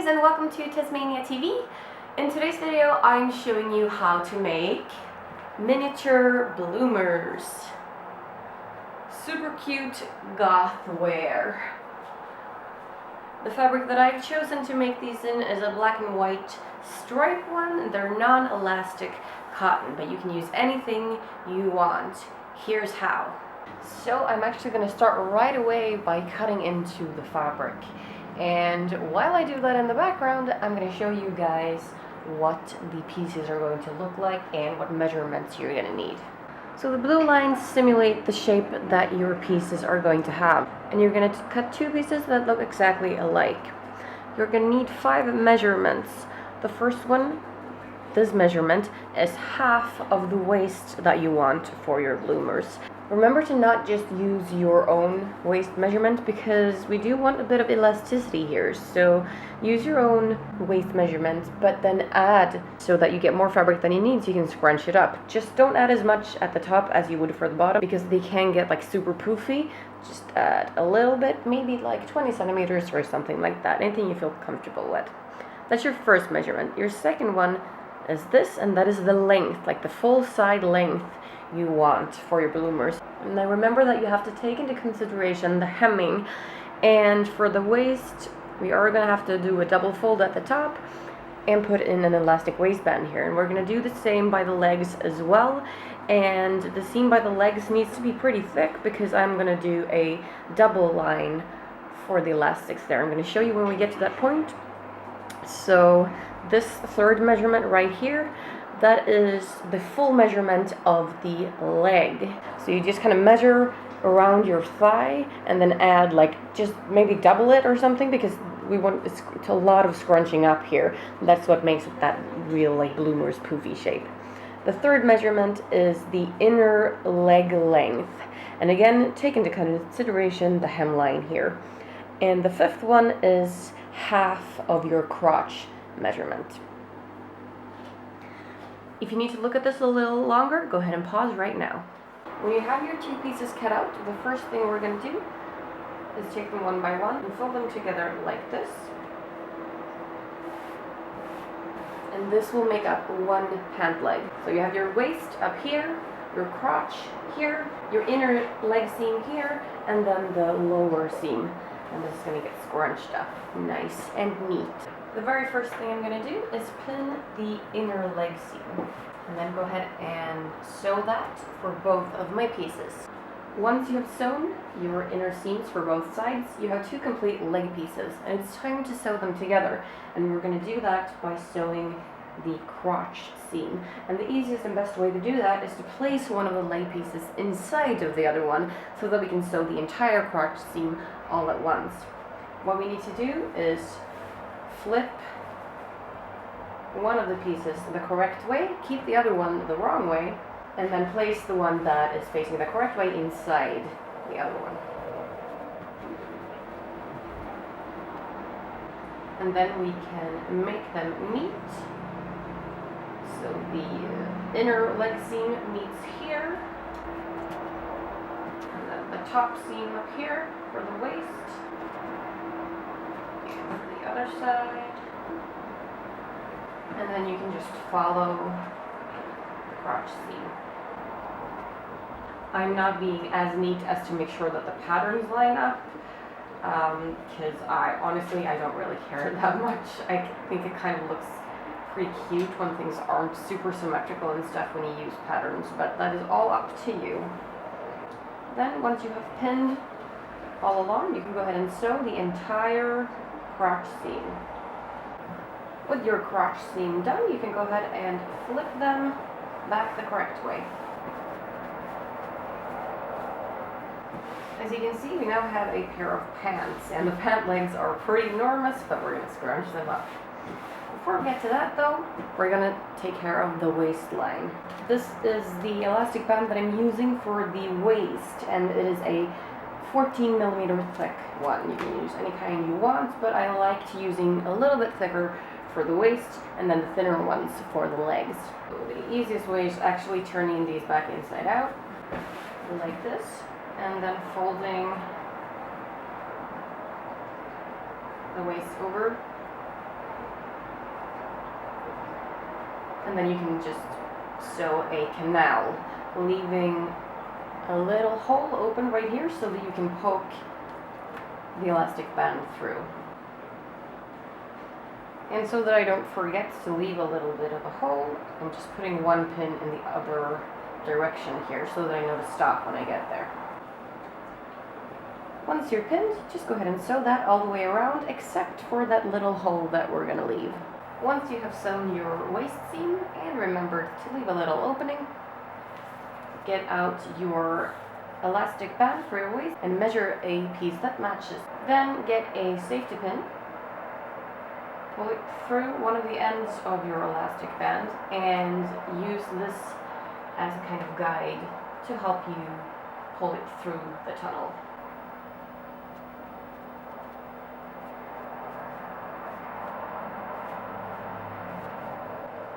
guys, and welcome to TezMania TV. In today's video, I'm showing you how to make miniature bloomers. Super cute goth wear. The fabric that I've chosen to make these in is a black and white stripe one. They're non-elastic cotton, but you can use anything you want. Here's how. So I'm actually going to start right away by cutting into the fabric. And while I do that in the background, I'm going to show you guys what the pieces are going to look like and what measurements you're going to need. So the blue lines simulate the shape that your pieces are going to have. And you're going to cut two pieces that look exactly alike. You're going to need 5 measurements. The first one, this measurement, is half of the waist that you want for your bloomers. Remember to not just use your own waist measurement, because we do want a bit of elasticity here. So use your own waist measurement, but then add so that you get more fabric than you need so you can scrunch it up. Just don't add as much at the top as you would for the bottom, because they can get like super poofy. Just add a little bit, maybe like 20 centimeters or something like that. Anything you feel comfortable with. That's your first measurement. Your second one is this, and that is the length, like the full side length you want for your bloomers. And then remember that you have to take into consideration the hemming, and for the waist we are going to have to do a double fold at the top and put in an elastic waistband here, and we're going to do the same by the legs as well. And the seam by the legs needs to be pretty thick because I'm going to do a double line for the elastics there. I'm going to show you when we get to that point. So this third measurement right here, that is the full measurement of the leg. So you just kind of measure around your thigh and then add, like, just maybe double it or something, because we want it's a lot of scrunching up here. That's what makes it that real, like, bloomer's poofy shape. The third measurement is the inner leg length, and again take into consideration the hemline here. And the fifth one is half of your crotch measurement. If you need to look at this a little longer, go ahead and pause right now. When you have your two pieces cut out, the first thing we're going to do is take them one by one and fold them together like this. And this will make up one pant leg. So you have your waist up here, your crotch here, your inner leg seam here, and then the lower seam. And this is going to get scrunched up nice and neat. The very first thing I'm going to do is pin the inner leg seam, and then go ahead and sew that for both of my pieces. Once you have sewn your inner seams for both sides, you have 2 complete leg pieces, and it's time to sew them together. And we're going to do that by sewing the crotch seam. And the easiest and best way to do that is to place one of the leg pieces inside of the other one so that we can sew the entire crotch seam all at once. What we need to do is flip one of the pieces the correct way, keep the other one the wrong way, and then place the one that is facing the correct way inside the other one. And then we can make them meet. So the inner leg seam meets here, and then the top seam up here for the waist, and the other side, and then you can just follow the crotch seam. I'm not being as neat as to make sure that the patterns line up, because I don't really care that much. I think it kind of looks pretty cute when things aren't super symmetrical and stuff when you use patterns, but that is all up to you. Then once you have pinned all along, you can go ahead and sew the entire crotch seam. With your crotch seam done, you can go ahead and flip them back the correct way. As you can see, we now have a pair of pants, and the pant legs are pretty enormous, but we're going to scrunch them up. Before we get to that though, we're going to take care of the waistline. This is the elastic band that I'm using for the waist, and it is a 14 millimeter thick one. You can use any kind you want, but I like to using a little bit thicker for the waist and then the thinner ones for the legs. So the easiest way is actually turning these back inside out like this, and then folding the waist over and then you can just sew a canal, leaving a little hole open right here so that you can poke the elastic band through. And so that I don't forget to leave a little bit of a hole, I'm just putting one pin in the other direction here so that I know to stop when I get there. Once you're pinned, just go ahead and sew that all the way around except for that little hole that we're going to leave. Once you have sewn your waist seam and remembered to leave a little opening, get out your elastic band for your waist and measure a piece that matches. Then get a safety pin, pull it through one of the ends of your elastic band, and use this as a kind of guide to help you pull it through the tunnel.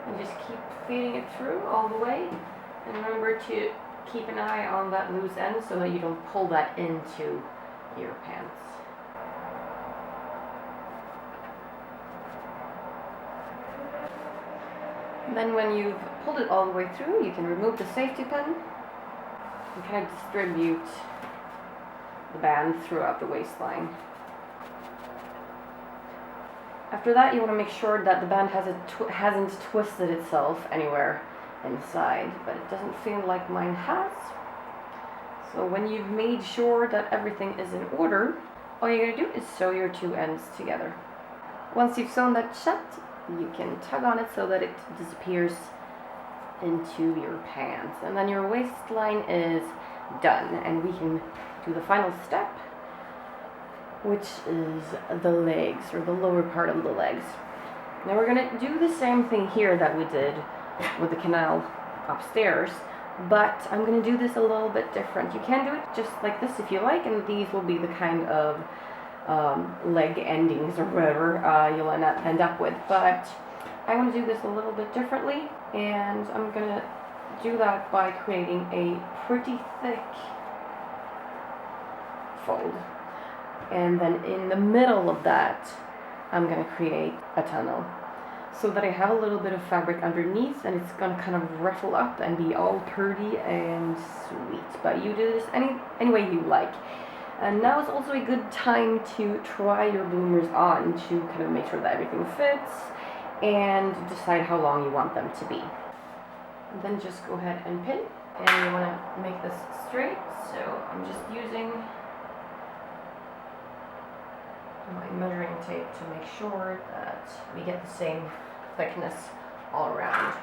And just keep feeding it through all the way, and remember to keep an eye on that loose end so that you don't pull that into your pants. And then when you've pulled it all the way through, you can remove the safety pin and kind of distribute the band throughout the waistline. After that, you want to make sure that the band hasn't twisted itself anywhere inside, but it doesn't feel like mine has. So when you've made sure that everything is in order, all you're going to do is sew your two ends together. Once you've sewn that shut, you can tug on it so that it disappears into your pants. And then your waistline is done, and we can do the final step, which is the legs, or the lower part of the legs. Now we're going to do the same thing here that we did with the canal upstairs, but I'm going to do this a little bit different. You can do it just like this if you like, and these will be the kind of leg endings or whatever you'll end up with, but I want to do this a little bit differently, and I'm going to do that by creating a pretty thick fold, and then in the middle of that I'm going to create a tunnel so that I have a little bit of fabric underneath, and it's going to kind of ruffle up and be all pretty and sweet. But you do this any way you like. And now is also a good time to try your bloomers on to kind of make sure that everything fits and decide how long you want them to be. And then just go ahead and pin, and you want to make this straight, so I'm just using my measuring tape to make sure that we get the same thickness all around.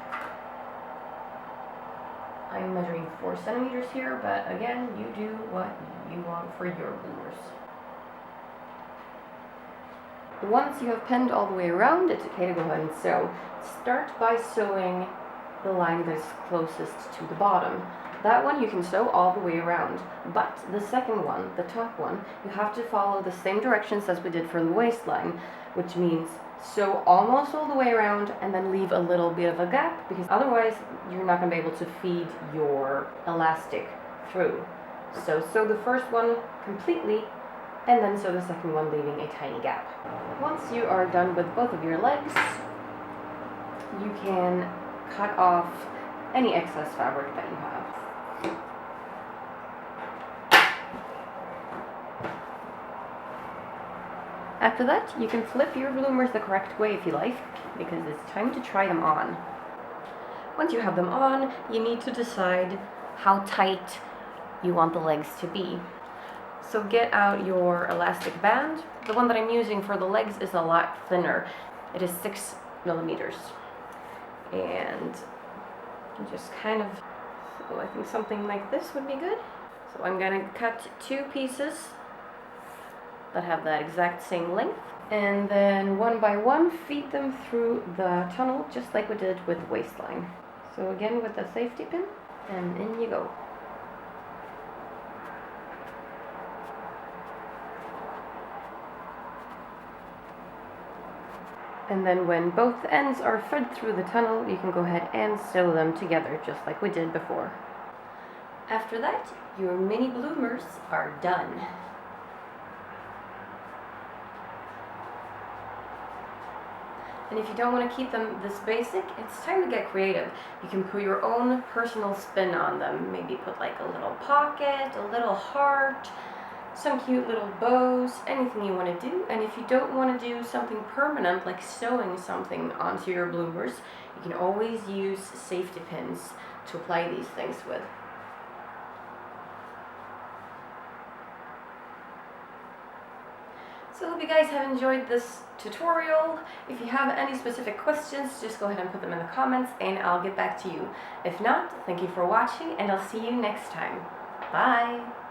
I'm measuring 4 centimeters here, but again, you do what you want for your bloomers. Once you have pinned all the way around, it's okay to go ahead and sew. Start by sewing the line that's closest to the bottom. That one you can sew all the way around, but the second one, the top one, you have to follow the same directions as we did for the waistline, which means sew almost all the way around and then leave a little bit of a gap, because otherwise you're not going to be able to feed your elastic through. So sew the first one completely and then sew the second one, leaving a tiny gap. Once you are done with both of your legs, you can cut off any excess fabric that you have. After that, you can flip your bloomers the correct way if you like, because it's time to try them on. Once you have them on, you need to decide how tight you want the legs to be. So get out your elastic band. The one that I'm using for the legs is a lot thinner. It is 6 millimeters. And just kind of, so I think something like this would be good. So I'm going to cut 2 pieces that have that exact same length, and then one by one feed them through the tunnel just like we did with the waistline. So again with the safety pin, and in you go. And then when both ends are fed through the tunnel, you can go ahead and sew them together just like we did before. After that, your mini bloomers are done. And if you don't want to keep them this basic, it's time to get creative. You can put your own personal spin on them. Maybe put like a little pocket, a little heart, some cute little bows, anything you want to do. And if you don't want to do something permanent like sewing something onto your bloomers, you can always use safety pins to apply these things with. So I hope you guys have enjoyed this tutorial. If you have any specific questions, just go ahead and put them in the comments and I'll get back to you. If not, thank you for watching and I'll see you next time. Bye!